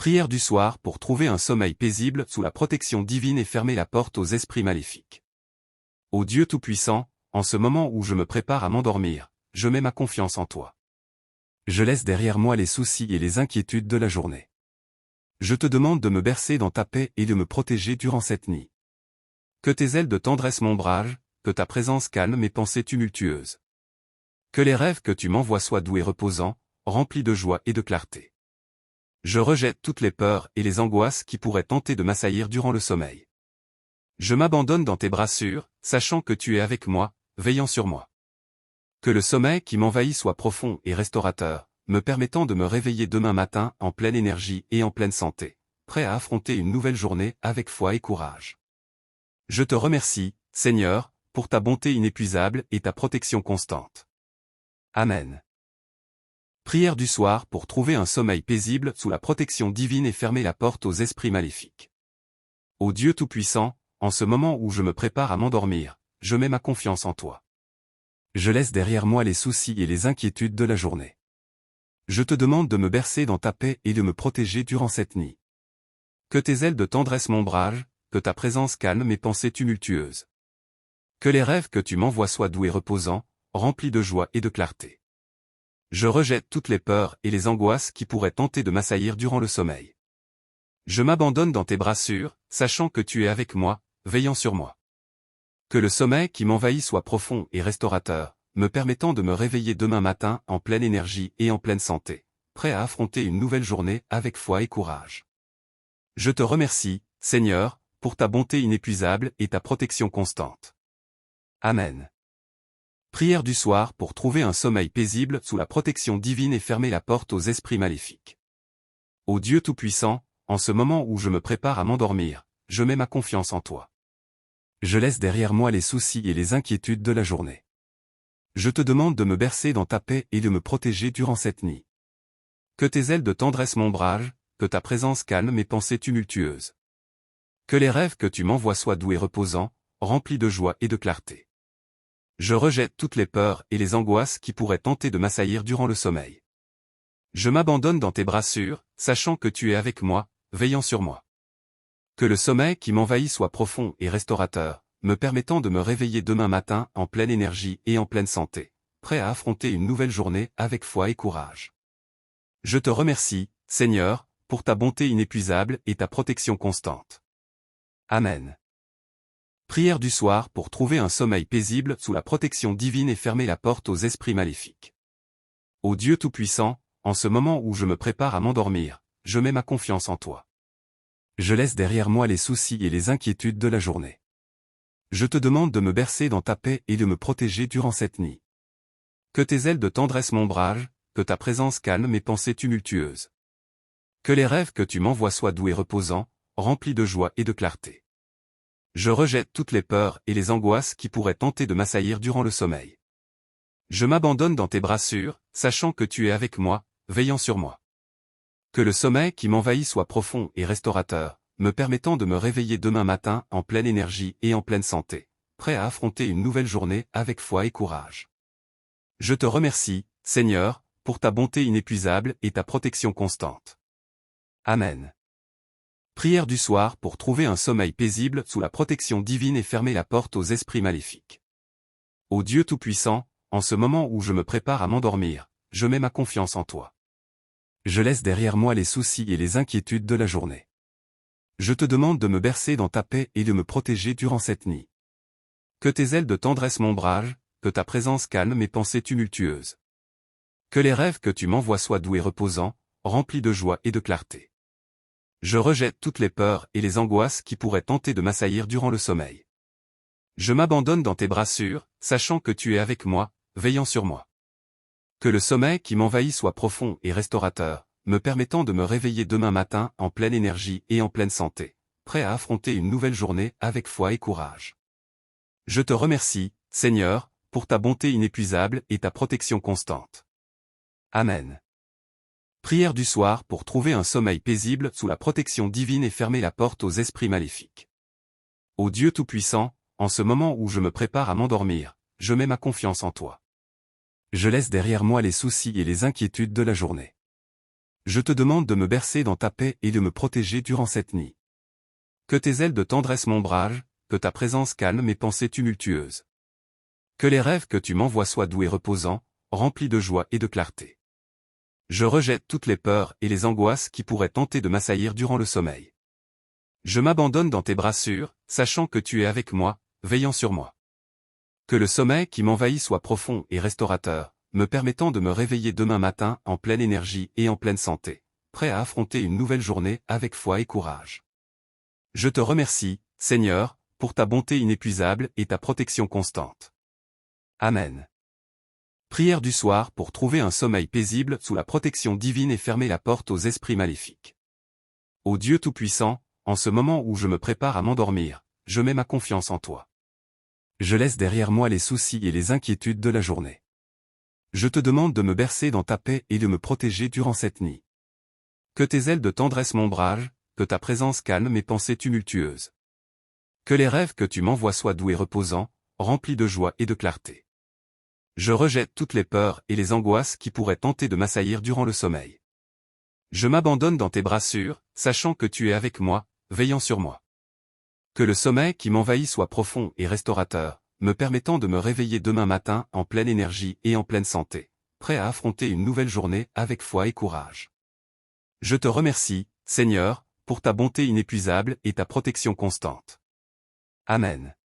Prière du soir pour trouver un sommeil paisible sous la protection divine et fermer la porte aux esprits maléfiques. Ô Dieu Tout-Puissant, en ce moment où je me prépare à m'endormir, je mets ma confiance en toi. Je laisse derrière moi les soucis et les inquiétudes de la journée. Je te demande de me bercer dans ta paix et de me protéger durant cette nuit. Que tes ailes de tendresse m'ombragent, que ta présence calme mes pensées tumultueuses. Que les rêves que tu m'envoies soient doux et reposants, remplis de joie et de clarté. Je rejette toutes les peurs et les angoisses qui pourraient tenter de m'assaillir durant le sommeil. Je m'abandonne dans tes bras sûrs, sachant que tu es avec moi, veillant sur moi. Que le sommeil qui m'envahit soit profond et restaurateur, me permettant de me réveiller demain matin en pleine énergie et en pleine santé, prêt à affronter une nouvelle journée avec foi et courage. Je te remercie, Seigneur, pour ta bonté inépuisable et ta protection constante. Amen. Prière du soir pour trouver un sommeil paisible sous la protection divine et fermer la porte aux esprits maléfiques. Ô Dieu Tout-Puissant, en ce moment où je me prépare à m'endormir, je mets ma confiance en toi. Je laisse derrière moi les soucis et les inquiétudes de la journée. Je te demande de me bercer dans ta paix et de me protéger durant cette nuit. Que tes ailes de tendresse m'ombragent, que ta présence calme mes pensées tumultueuses. Que les rêves que tu m'envoies soient doux et reposants, remplis de joie et de clarté. Je rejette toutes les peurs et les angoisses qui pourraient tenter de m'assaillir durant le sommeil. Je m'abandonne dans tes bras sûrs, sachant que tu es avec moi, veillant sur moi. Que le sommeil qui m'envahit soit profond et restaurateur, me permettant de me réveiller demain matin en pleine énergie et en pleine santé, prêt à affronter une nouvelle journée avec foi et courage. Je te remercie, Seigneur, pour ta bonté inépuisable et ta protection constante. Amen. Prière du soir pour trouver un sommeil paisible sous la protection divine et fermer la porte aux esprits maléfiques. Ô Dieu Tout-Puissant, en ce moment où je me prépare à m'endormir, je mets ma confiance en toi. Je laisse derrière moi les soucis et les inquiétudes de la journée. Je te demande de me bercer dans ta paix et de me protéger durant cette nuit. Que tes ailes de tendresse m'ombragent, que ta présence calme mes pensées tumultueuses. Que les rêves que tu m'envoies soient doux et reposants, remplis de joie et de clarté. Je rejette toutes les peurs et les angoisses qui pourraient tenter de m'assaillir durant le sommeil. Je m'abandonne dans tes bras sûrs, sachant que tu es avec moi, veillant sur moi. Que le sommeil qui m'envahit soit profond et restaurateur, me permettant de me réveiller demain matin en pleine énergie et en pleine santé, prêt à affronter une nouvelle journée avec foi et courage. Je te remercie, Seigneur, pour ta bonté inépuisable et ta protection constante. Amen. Prière du soir pour trouver un sommeil paisible sous la protection divine et fermer la porte aux esprits maléfiques. Ô Dieu Tout-Puissant, en ce moment où je me prépare à m'endormir, je mets ma confiance en toi. Je laisse derrière moi les soucis et les inquiétudes de la journée. Je te demande de me bercer dans ta paix et de me protéger durant cette nuit. Que tes ailes de tendresse m'ombragent, que ta présence calme mes pensées tumultueuses. Que les rêves que tu m'envoies soient doux et reposants, remplis de joie et de clarté. Je rejette toutes les peurs et les angoisses qui pourraient tenter de m'assaillir durant le sommeil. Je m'abandonne dans tes bras sûrs, sachant que tu es avec moi, veillant sur moi. Que le sommeil qui m'envahit soit profond et restaurateur, me permettant de me réveiller demain matin en pleine énergie et en pleine santé, prêt à affronter une nouvelle journée avec foi et courage. Je te remercie, Seigneur, pour ta bonté inépuisable et ta protection constante. Amen. Prière du soir pour trouver un sommeil paisible sous la protection divine et fermer la porte aux esprits maléfiques. Ô Dieu Tout-Puissant, en ce moment où je me prépare à m'endormir, je mets ma confiance en toi. Je laisse derrière moi les soucis et les inquiétudes de la journée. Je te demande de me bercer dans ta paix et de me protéger durant cette nuit. Que tes ailes de tendresse m'ombragent, que ta présence calme mes pensées tumultueuses. Que les rêves que tu m'envoies soient doux et reposants, remplis de joie et de clarté. Je rejette toutes les peurs et les angoisses qui pourraient tenter de m'assaillir durant le sommeil. Je m'abandonne dans tes bras sûrs, sachant que tu es avec moi, veillant sur moi. Que le sommeil qui m'envahit soit profond et restaurateur, me permettant de me réveiller demain matin en pleine énergie et en pleine santé, prêt à affronter une nouvelle journée avec foi et courage. Je te remercie, Seigneur, pour ta bonté inépuisable et ta protection constante. Amen. Prière du soir pour trouver un sommeil paisible sous la protection divine et fermer la porte aux esprits maléfiques. Ô Dieu Tout-Puissant, en ce moment où je me prépare à m'endormir, je mets ma confiance en toi. Je laisse derrière moi les soucis et les inquiétudes de la journée. Je te demande de me bercer dans ta paix et de me protéger durant cette nuit. Que tes ailes de tendresse m'ombragent, que ta présence calme mes pensées tumultueuses. Que les rêves que tu m'envoies soient doux et reposants, remplis de joie et de clarté. Je rejette toutes les peurs et les angoisses qui pourraient tenter de m'assaillir durant le sommeil. Je m'abandonne dans tes bras sûrs, sachant que tu es avec moi, veillant sur moi. Que le sommeil qui m'envahit soit profond et restaurateur, me permettant de me réveiller demain matin en pleine énergie et en pleine santé, prêt à affronter une nouvelle journée avec foi et courage. Je te remercie, Seigneur, pour ta bonté inépuisable et ta protection constante. Amen. Prière du soir pour trouver un sommeil paisible sous la protection divine et fermer la porte aux esprits maléfiques. Ô Dieu Tout-Puissant, en ce moment où je me prépare à m'endormir, je mets ma confiance en toi. Je laisse derrière moi les soucis et les inquiétudes de la journée. Je te demande de me bercer dans ta paix et de me protéger durant cette nuit. Que tes ailes de tendresse m'ombragent, que ta présence calme mes pensées tumultueuses. Que les rêves que tu m'envoies soient doux et reposants, remplis de joie et de clarté. Je rejette toutes les peurs et les angoisses qui pourraient tenter de m'assaillir durant le sommeil. Je m'abandonne dans tes bras sûrs, sachant que tu es avec moi, veillant sur moi. Que le sommeil qui m'envahit soit profond et restaurateur, me permettant de me réveiller demain matin en pleine énergie et en pleine santé, prêt à affronter une nouvelle journée avec foi et courage. Je te remercie, Seigneur, pour ta bonté inépuisable et ta protection constante. Amen.